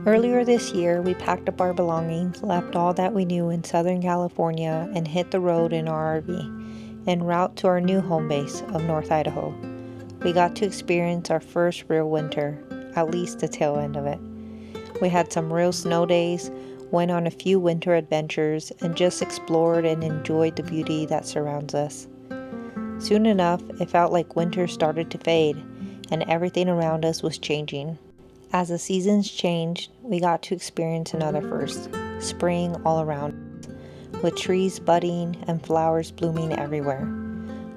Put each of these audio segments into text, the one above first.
Earlier this year, we packed up our belongings, left all that we knew in Southern California, and hit the road in our RV, en route to our new home base of North Idaho. We got to experience our first real winter, at least the tail end of it. We had some real snow days, went on a few winter adventures, and just explored and enjoyed the beauty that surrounds us. Soon enough, it felt like winter started to fade, and everything around us was changing. As the seasons changed, we got to experience another first, spring all around us, with trees budding and flowers blooming everywhere.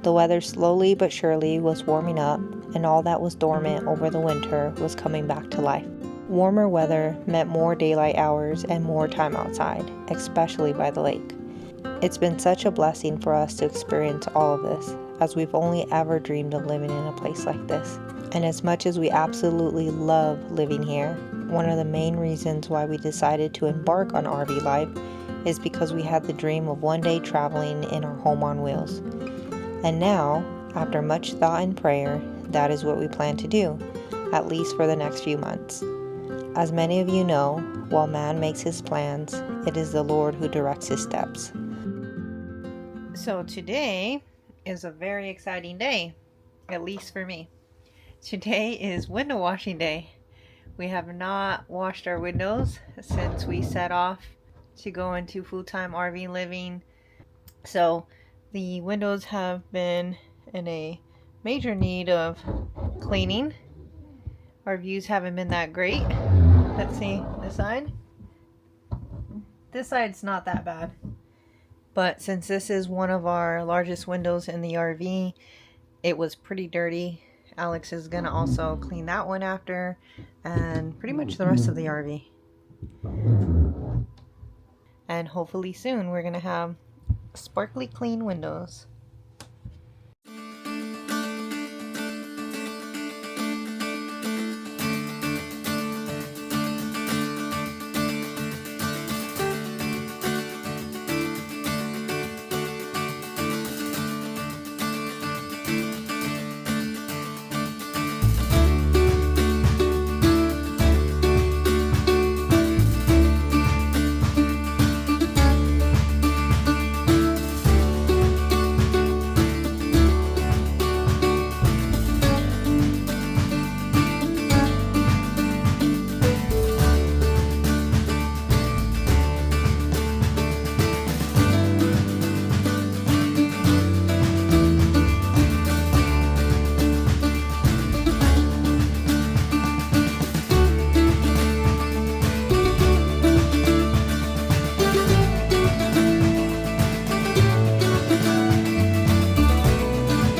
The weather slowly but surely was warming up, and all that was dormant over the winter was coming back to life. Warmer weather meant more daylight hours and more time outside, especially by the lake. It's been such a blessing for us to experience all of this, as we've only ever dreamed of living in a place like this. And as much as we absolutely love living here, one of the main reasons why we decided to embark on RV life is because we had the dream of one day traveling in our home on wheels. And now, after much thought and prayer, that is what we plan to do, at least for the next few months. As many of you know, while man makes his plans, it is the Lord who directs his steps. So today is a very exciting day, at least for me. Today is window washing day. We have not washed our windows since we set off to go into full-time RV living. So the windows have been in a major need of cleaning. Our views haven't been that great. Let's see this side. This side's not that bad. But since this is one of our largest windows in the RV, it was pretty dirty. Alex is gonna also clean that one after, and pretty much the rest of the RV. And hopefully soon we're gonna have sparkly clean windows.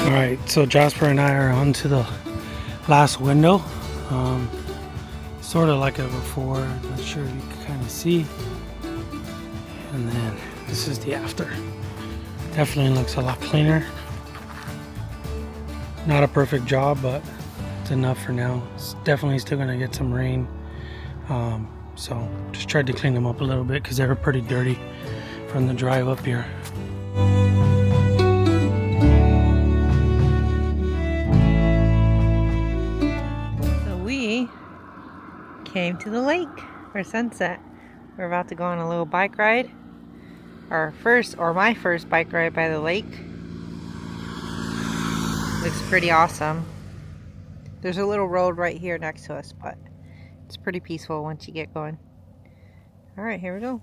Alright, so Jasper and I are on to the last window. Sort of like a before, not sure if you can kind of see. And then this is the after. Definitely looks a lot cleaner. Not a perfect job, but it's enough for now. It's definitely still going to get some rain. So just tried to clean them up a little bit because they were pretty dirty from the drive up here. Came to the lake for sunset. We're about to go on a little bike ride. My first bike ride by the lake. Looks pretty awesome. There's a little road right here next to us, but it's pretty peaceful once you get going. Alright, here we go.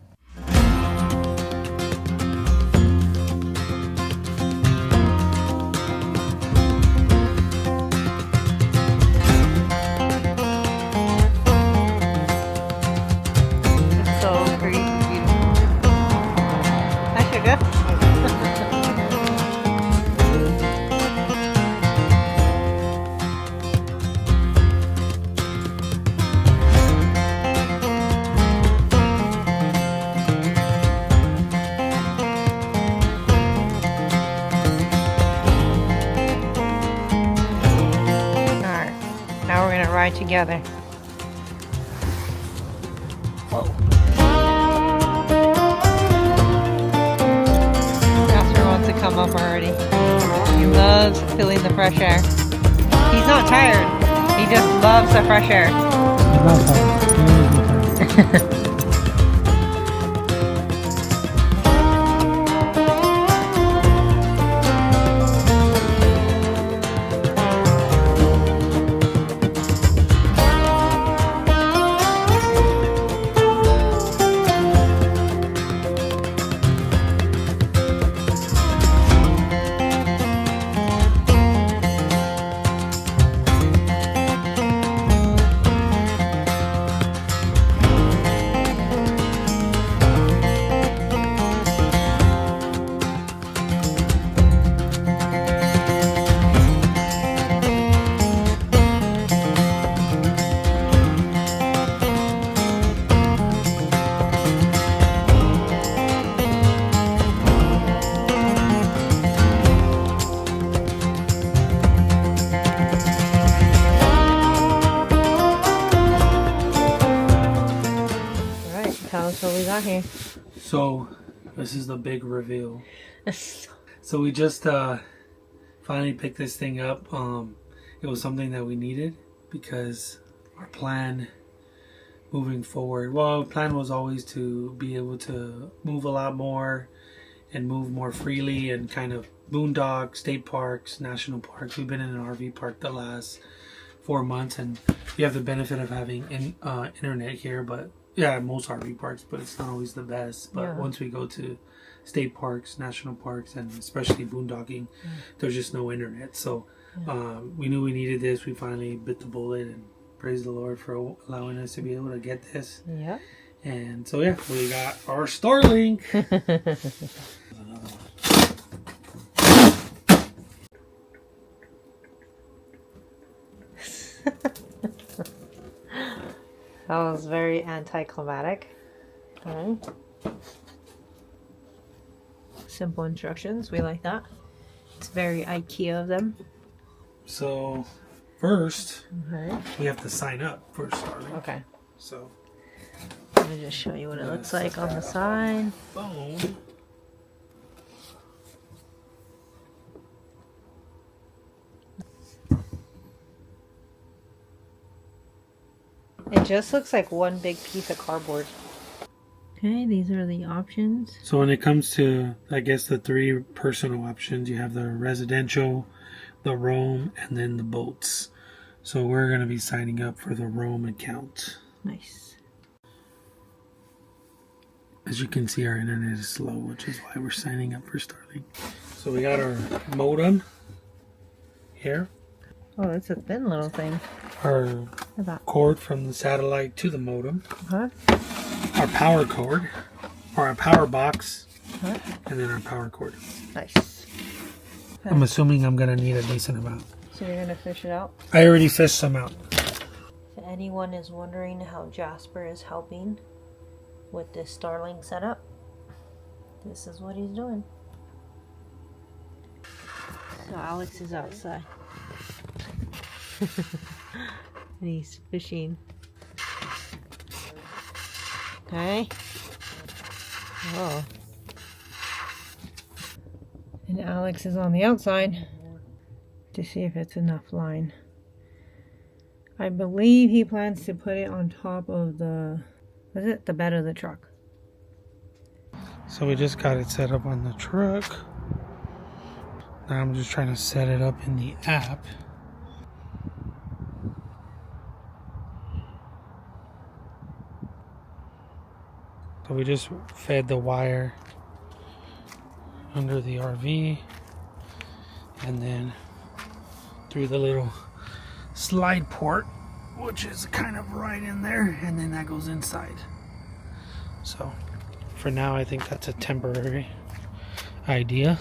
Ride together. Whoa. Jasper wants to come up already. He loves feeling the fresh air. He's not tired. He just loves the fresh air. Alex, what we got here? So, this is the big reveal. So we just finally picked this thing up. It was something that we needed because our plan moving forward, well, our plan was always to be able to move a lot more and move more freely and kind of boondock, state parks, national parks. We've been in an RV park the last 4 months, and you have the benefit of having internet here, but yeah, most RV parks, but it's not always the best. But once we go to state parks, national parks, and especially boondocking, there's just no internet. So we knew we needed this. We finally bit the bullet, and praise the Lord for allowing us to be able to get this. Yeah. And so yeah, we got our Starlink. That was very anticlimactic. Okay. Simple instructions. We like that. It's very IKEA of them. So first, we have to sign up for Starlink. Okay. So let me just show you what it looks like on the side. Phone. It just looks like one big piece of cardboard. Okay, these are the options. So when it comes to, I guess, the 3 personal options, you have the residential, the roam, and then the boats. So we're going to be signing up for the roam account. Nice. As you can see, our internet is slow, which is why we're signing up for Starlink. So we got our modem here. Oh, that's a thin little thing. Our cord from the satellite to the modem. Our power cord, or our power box, and then our power cord. Nice. I'm assuming I'm going to need a decent amount. So you're going to fish it out? I already fished some out. If anyone is wondering how Jasper is helping with this Starlink setup, this is what he's doing. So Alex is outside. And he's fishing. Okay. Oh. And Alex is on the outside to see if it's enough line. I believe he plans to put it on top of the bed of the truck. So we just got it set up on the truck. Now I'm just trying to set it up in the app. So we just fed the wire under the RV and then through the little slide port, which is kind of right in there, and then that goes inside. So for now, I think that's a temporary idea.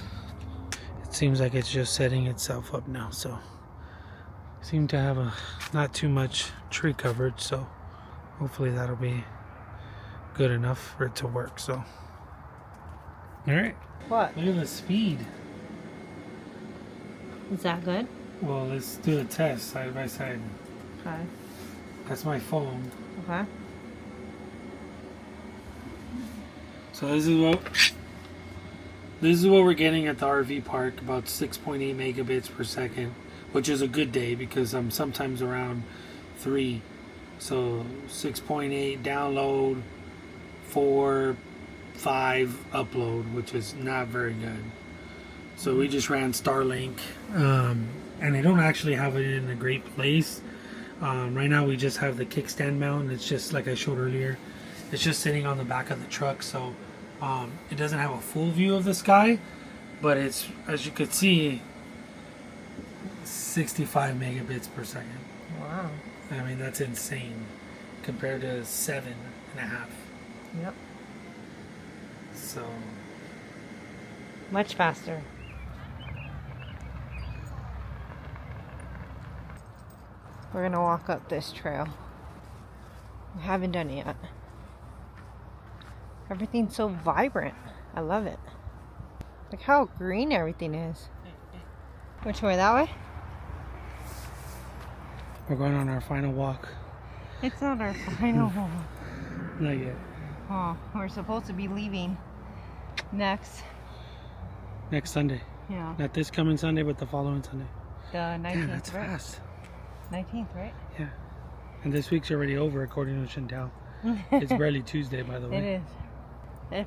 It seems like it's just setting itself up now. So seem to have not too much tree coverage, so hopefully that'll be good enough for it to work. So all right, what? Look at the speed. Is that good? Well, let's do a test side by side. Okay. That's my phone. Okay. So this is what we're getting at the RV park, about 6.8 megabits per second, which is a good day because I'm sometimes around 3. So 6.8 download, 4, 5 upload, which is not very good. So we just ran Starlink, and they don't actually have it in a great place. Right now we just have the kickstand mount, and it's just like I showed earlier. It's just sitting on the back of the truck, so it doesn't have a full view of the sky, but it's, as you could see, 65 megabits per second. Wow. I mean, that's insane compared to 7.5. Yep. So much faster. We're gonna walk up this trail. We haven't done it yet. Everything's so vibrant. I love it. Look how green everything is. Which way? That way? we're going on our final walk. It's not our final walk. Not yet. Oh, we're supposed to be leaving next Sunday. Yeah. Not this coming Sunday, but the following Sunday. The 19th, Damn, that's right? fast. 19th, right? Yeah. And this week's already over, according to Chantal. It's barely Tuesday, by the way. It is. If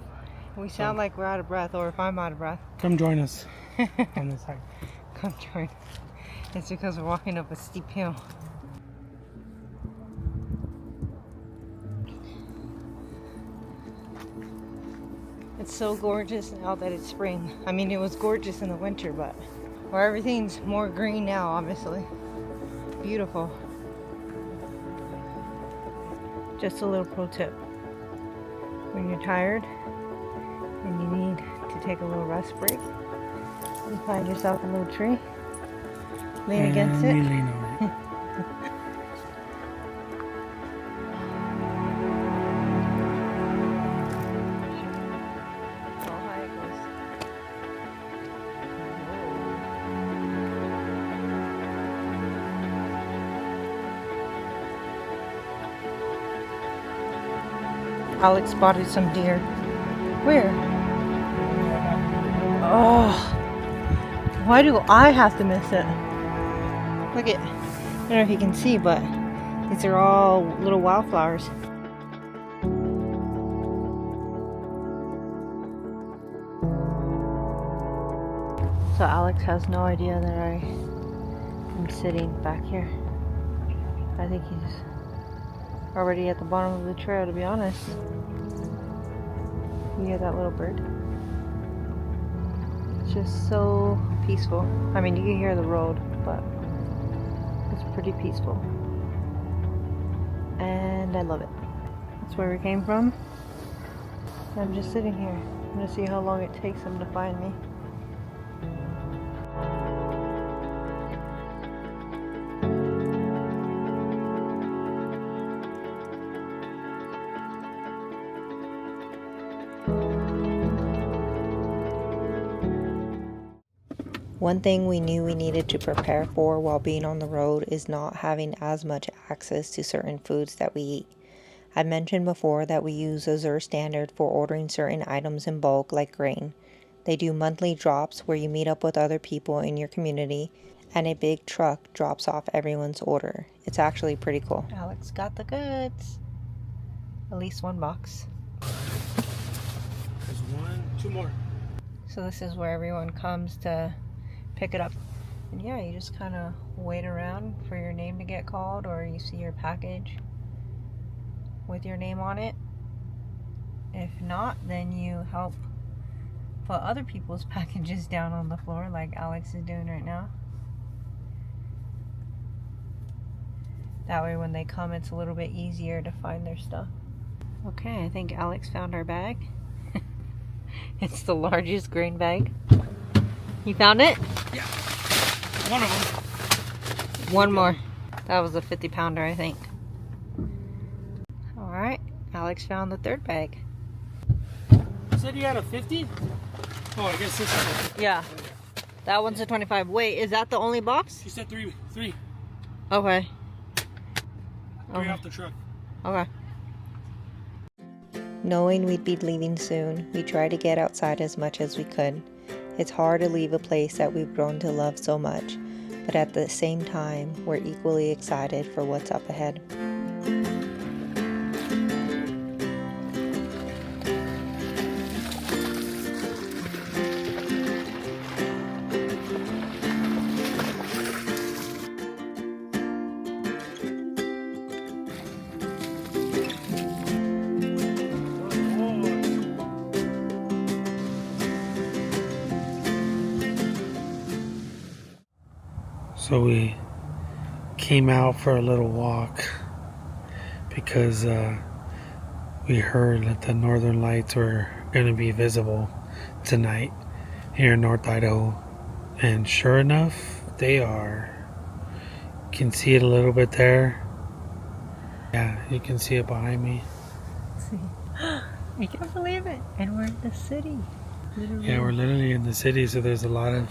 we sound like we're out of breath, or if I'm out of breath, come join us on this hike. come join. It's because we're walking up a steep hill. It's so gorgeous now that it's spring. I mean, it was gorgeous in the winter, but where everything's more green now, obviously. Beautiful. Just a little pro tip. When you're tired and you need to take a little rest break, you find yourself a little tree, lean against it. You lean on it. That's how high it goes. Alex spotted some deer. Where? Oh, why do I have to miss it? Look at, I don't know if you can see, but these are all little wildflowers. So Alex has no idea that I am sitting back here. I think he's already at the bottom of the trail, to be honest. You hear that little bird? It's just so peaceful. I mean, you can hear the road, but it's pretty peaceful. And I love it. That's where we came from. I'm just sitting here. I'm gonna see how long it takes him to find me. One thing we knew we needed to prepare for while being on the road is not having as much access to certain foods that we eat. I mentioned before that we use Azure Standard for ordering certain items in bulk like grain. They do monthly drops where you meet up with other people in your community and a big truck drops off everyone's order. It's actually pretty cool. Alex got the goods. At least one box. There's one, two more. So this is where everyone comes to pick it up. And yeah, you just kind of wait around for your name to get called, or you see your package with your name on it. If not, then you help put other people's packages down on the floor like Alex is doing right now. That way when they come, it's a little bit easier to find their stuff. Okay, I think Alex found our bag. It's the largest grain bag. You found it? Yeah. One of them. One more. That was a 50-pounder, I think. Alright, Alex found the third bag. You said you had a 50? Oh, I guess this is it. Yeah. That one's a 25. Wait, is that the only box? You said three. Okay. Three Okay. off the truck. Okay. Knowing we'd be leaving soon, we tried to get outside as much as we could. It's hard to leave a place that we've grown to love so much, but at the same time, we're equally excited for what's up ahead. So we came out for a little walk because we heard that the northern lights were going to be visible tonight here in North Idaho. And sure enough, they are. You can see it a little bit there. Yeah, you can see it behind me. See, I can't believe it. And we're in the city. Literally. Yeah, we're literally in the city, so there's a lot of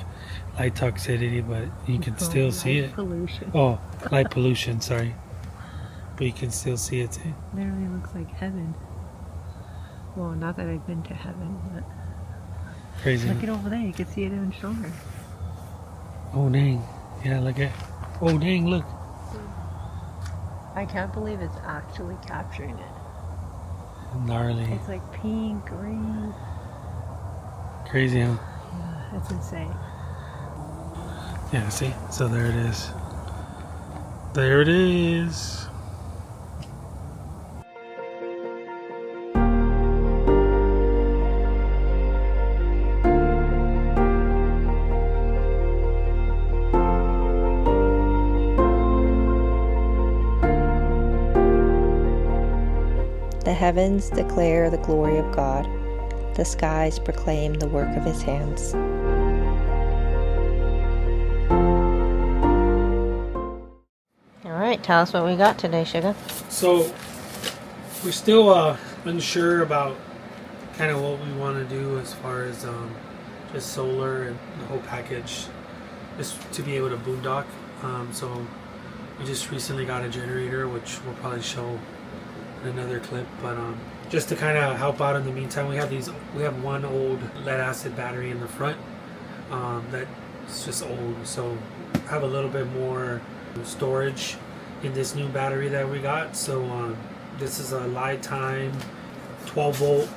light toxicity, but you can still see it. Pollution. Oh, light pollution, sorry. But you can still see it too. Literally looks like heaven. Well, not that I've been to heaven, but Crazy. look at over there. You can see it even stronger. Oh dang. Yeah, look at. Oh dang, look. I can't believe it's actually capturing it. Gnarly. It's like pink, green. Crazy, huh? Yeah, that's insane. Yeah, see? So there it is. There it is. The heavens declare the glory of God. The skies proclaim the work of his hands. All right, tell us what we got today, Sugar. So we're still unsure about kind of what we want to do as far as just solar and the whole package, just to be able to boondock. So we just recently got a generator, which we'll probably show in another clip, but just to kind of help out in the meantime, we have one old lead acid battery in the front that's just old, so have a little bit more storage in this new battery that we got. So this is a lifetime 12 volt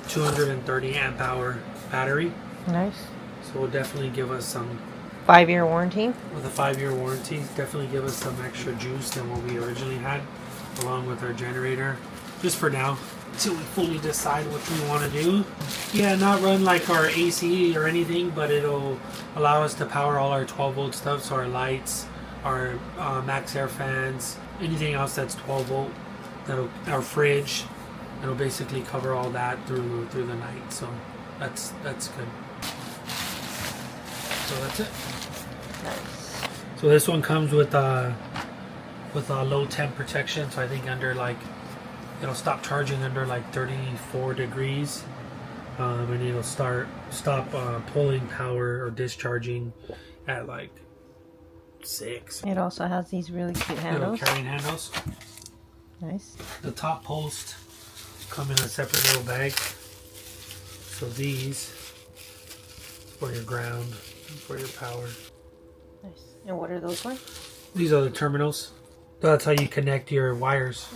230 amp hour battery, Nice. so will definitely give us some 5-year warranty. with a 5-year warranty, definitely give us some extra juice than what we originally had, along with our generator, just for now, until we fully decide what we want to do. Yeah, not run like our AC or anything, but it'll allow us to power all our 12 volt stuff, so our lights, our max air fans, anything else that's 12 volt, our fridge, it'll basically cover all that through the night. So that's good. So that's it. Nice. So this one comes with a low temp protection. So I think under like, it'll stop charging under like 34 degrees, and it'll stop pulling power or discharging at like 6. It also has these really cute Little handles. carrying handles. Nice. The top posts come in a separate little bag. So these for your ground and for your power. Nice. And what are those for? These are the terminals. That's how you connect your wires.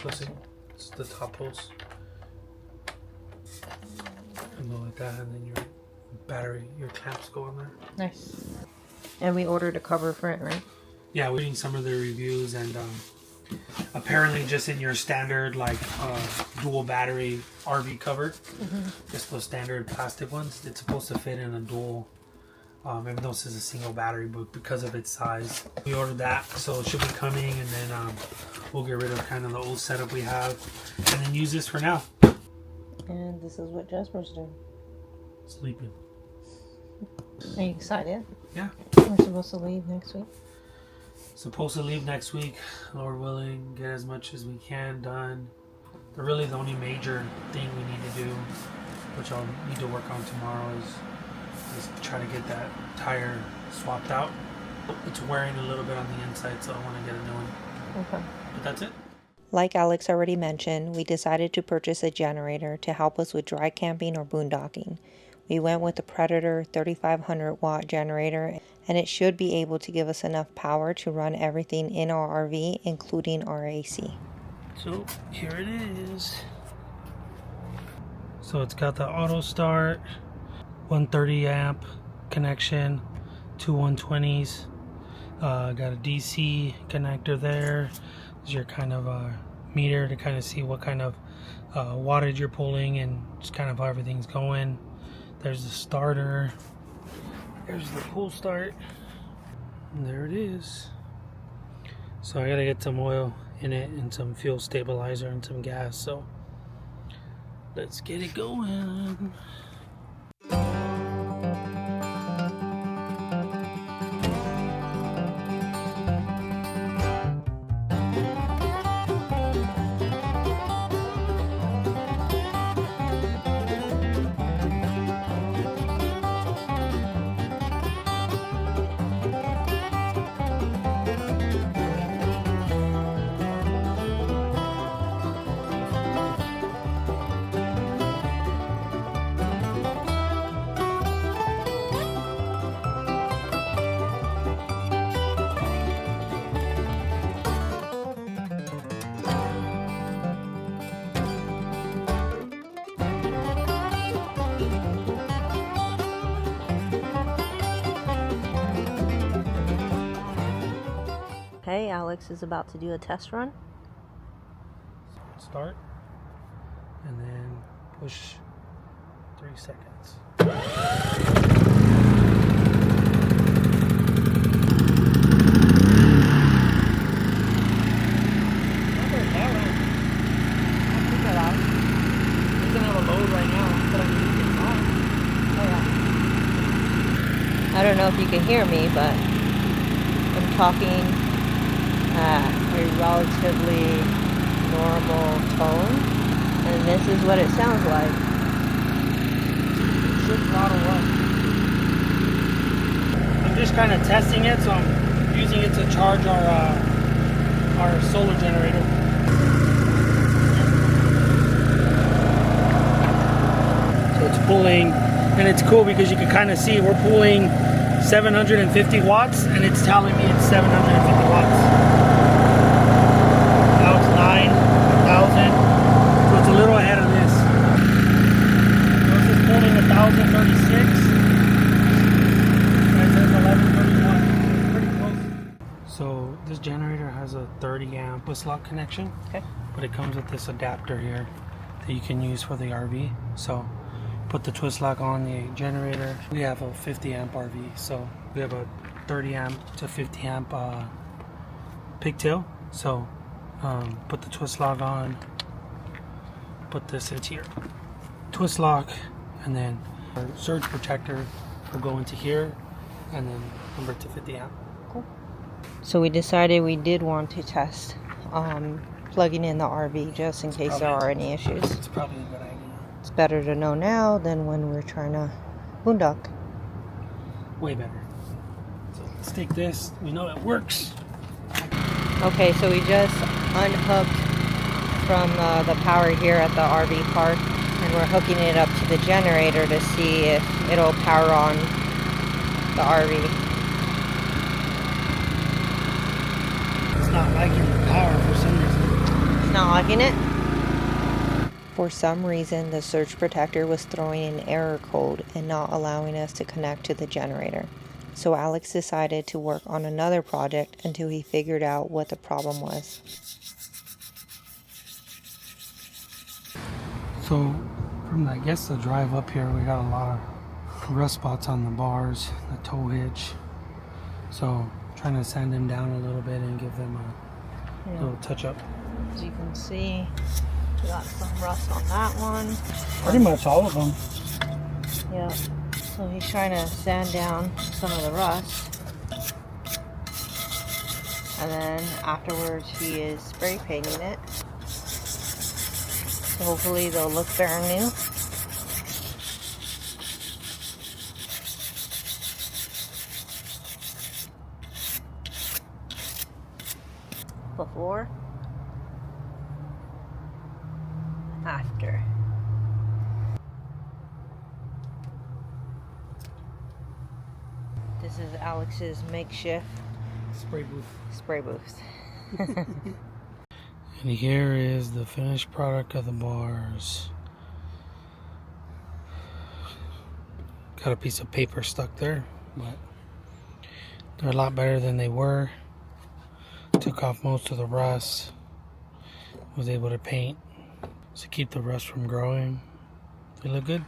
So see, it's the top posts. And go like that, and then your battery, your clamps go on there. Nice. And we ordered a cover for it, right? Yeah, we're reading some of the reviews, and apparently just in your standard like dual battery RV cover, just those standard plastic ones, it's supposed to fit in a dual, even though this is a single battery, but because of its size, we ordered that, so it should be coming, and then we'll get rid of kind of the old setup we have, and then use this for now. And this is what Jasper's doing. Sleeping. Are you excited? Yeah. We're supposed to leave next week. Supposed to leave next week, Lord willing, get as much as we can done. Really the only major thing we need to do, which I'll need to work on tomorrow, is try to get that tire swapped out. It's wearing a little bit on the inside, so I want to get a new one. Okay. But that's it. Like Alex already mentioned, we decided to purchase a generator to help us with dry camping or boondocking. We went with the Predator 3500 watt generator, and it should be able to give us enough power to run everything in our RV, including our AC. So here it is. So it's got the auto start, 130 amp connection, two 120s. Got a DC connector there. This is your kind of meter to kind of see what kind of wattage you're pulling and just kind of how everything's going. There's the starter. There's the pull start. And there it is. So I gotta get some oil in it and some fuel stabilizer and some gas. So let's get it going. Okay, Alex is about to do a test run. Start, and then push 3 seconds. I don't know if you can hear me, but I'm talking at a relatively normal tone, and this is what it sounds like. It's just a lot of work. I'm just kind of testing it, so I'm using it to charge our solar generator. So it's pulling, and it's cool because you can kind of see we're pulling 750 watts, and it's telling me it's 750 watts. Now it's 9,000, so it's a little ahead of this. So this is pulling 1,036, and it says 1131. Pretty close. So this generator has a 30 amp twist lock connection, Okay. but it comes with this adapter here that you can use for the RV. So put the twist lock on the generator. We have a 50 amp RV, so we have a 30 amp to 50 amp pigtail. So put the twist lock on, put this into here, twist lock, and then our surge protector will go into here, and then convert to 50 amp. Cool. So we decided we did want to test plugging in the RV just in case there are any issues. It's probably a good idea. It's better to know now than when we're trying to boondock. Way better. So let's take this. We know it works. Okay, so we just unhooked from the power here at the RV park, and we're hooking it up to the generator to see if it'll power on the RV. It's not liking the power for some reason. It's not liking it? For some reason, the surge protector was throwing an error code and not allowing us to connect to the generator. So Alex decided to work on another project until he figured out what the problem was. So from the drive up here, we got a lot of rust spots on the bars, the tow hitch. So trying to sand them down a little bit and give them a little touch up. As you can see, we got some rust on that one. Pretty much all of them. Yeah. So he's trying to sand down some of the rust. And then afterwards he is spray painting it. So hopefully they'll look brand new. Before. After. This is Alex's makeshift spray booth. And here is the finished product of the bars. Got a piece of paper stuck there, but they're a lot better than they were. Took off most of the rust. Was able to paint to keep the rust from growing. They look good.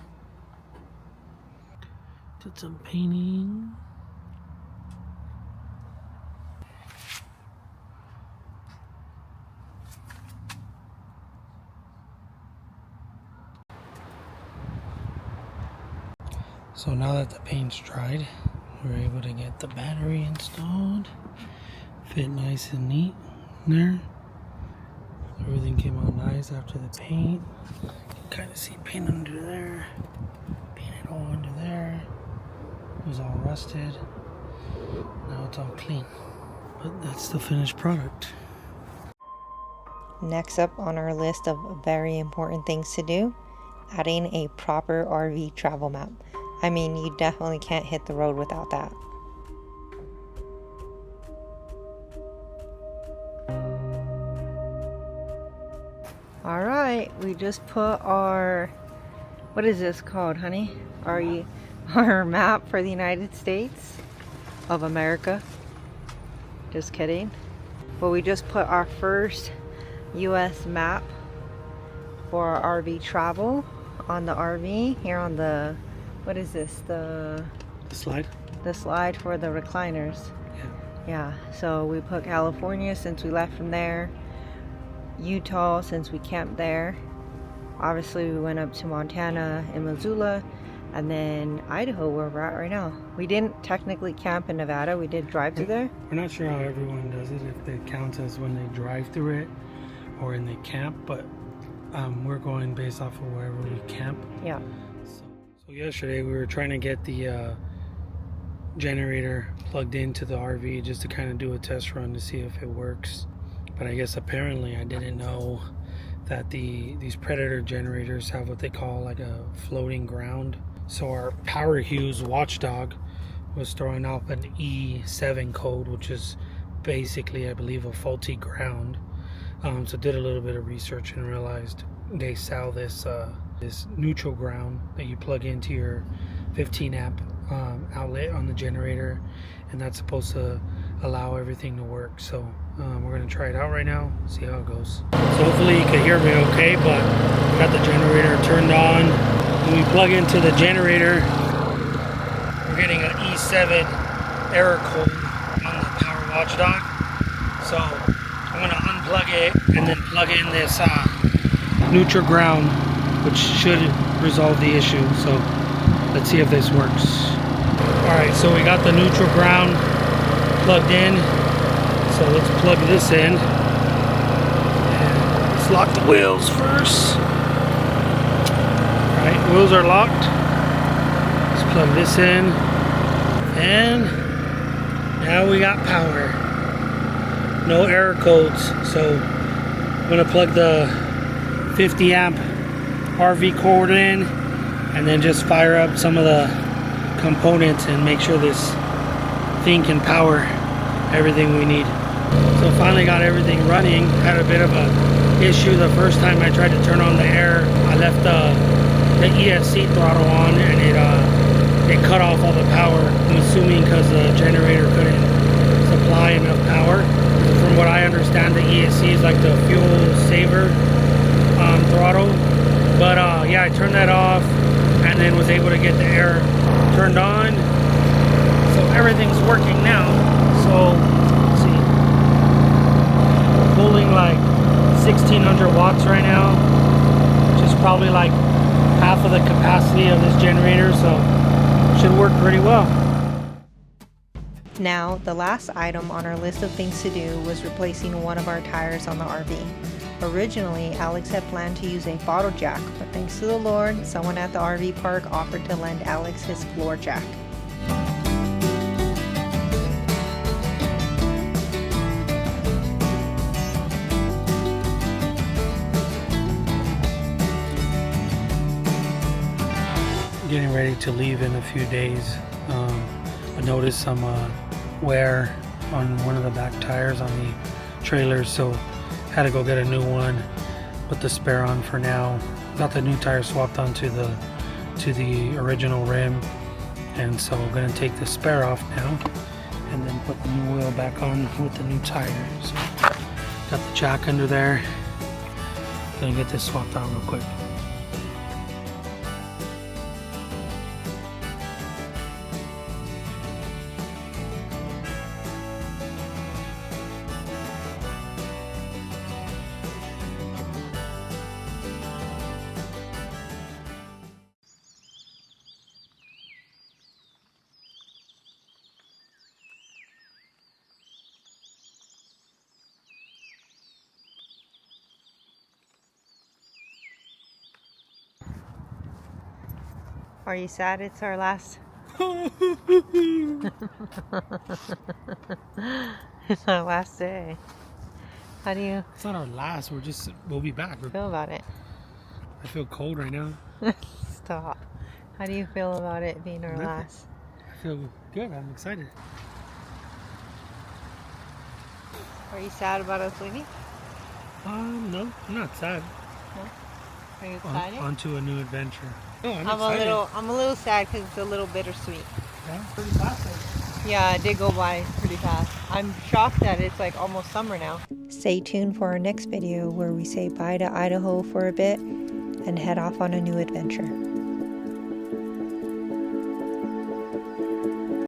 Did some painting. So now that the paint's dried, we're able to get the battery installed. Fit nice and neat in there. Everything came out nice after the paint. You can kind of see paint under there. Painted all under there. It was all rusted. Now it's all clean. But that's the finished product. Next up on our list of very important things to do, adding a proper RV travel map. I mean, you definitely can't hit the road without that. All right, we just put our, what is this called, honey? Our map for the United States of America. Just kidding. Well, we just put our first US map for our RV travel on the RV here on the, what is this? The slide? The slide for the recliners. Yeah, so we put California since we left from there, Utah since we camped there. Obviously we went up to Montana and Missoula, and then Idaho where we're at right now. We didn't technically camp in Nevada, we did drive through there. We're not sure how everyone does it, if it counts as when they drive through it or when they camp, but we're going based off of wherever we camp. Yeah. So yesterday we were trying to get the generator plugged into the RV just to kind of do a test run to see if it works. But I guess apparently I didn't know that these Predator generators have what they call like a floating ground. So our Power Hughes watchdog was throwing off an E7 code, which is basically, I believe, a faulty ground. So did a little bit of research and realized they sell this neutral ground that you plug into your 15 amp outlet on the generator, and that's supposed to allow everything to work. So we're gonna try it out right now, see how it goes. So hopefully you can hear me okay, but we got the generator turned on. When we plug into the generator, we're getting an E7 error code on the Power Watchdog. So I'm gonna unplug it and then plug in this neutral ground, which should resolve the issue. So let's see if this works. Alright, so we got the neutral ground plugged in. So let's plug this in. And let's lock the wheels first. Alright, wheels are locked. Let's plug this in. And now we got power. No error codes. So I'm going to plug the 50 amp RV cord in and then just fire up some of the components and make sure this thing can power everything we need. So finally got everything running. Had a bit of a issue the first time I tried to turn on the air. I left the ESC throttle on and it cut off all the power. I'm assuming because the generator couldn't supply enough power. From what I understand, the ESC is like the fuel saver throttle. But yeah, I turned that off and then was able to get the air turned on. So everything's working now. So let's see, we're pulling like 1600 watts right now, which is probably like half of the capacity of this generator, so should work pretty well. Now, the last item on our list of things to do was replacing one of our tires on the RV. Originally, Alex had planned to use a bottle jack, but thanks to the Lord, someone at the RV park offered to lend Alex his floor jack. Getting ready to leave in a few days. I noticed some wear on one of the back tires on the trailer, so had to go get a new one. Put the spare on for now. Got the new tire swapped onto the original rim, and so I'm gonna take the spare off now and then put the new wheel back on with the new tire. So got the jack under there. Gonna get this swapped out real quick. Are you sad it's our last? It's our last day. How do you It's not our last, we'll be back. feel about it? I feel cold right now. Stop. How do you feel about it being our last? I feel good, I'm excited. Are you sad about us leaving? No, I'm not sad. No? Are you excited? On to a new adventure. No, I'm I'm excited. a little sad because it's a little bittersweet. Yeah, pretty fast. Yeah, it did go by pretty fast. I'm shocked that it's like almost summer now. Stay tuned for our next video where we say bye to Idaho for a bit and head off on a new adventure.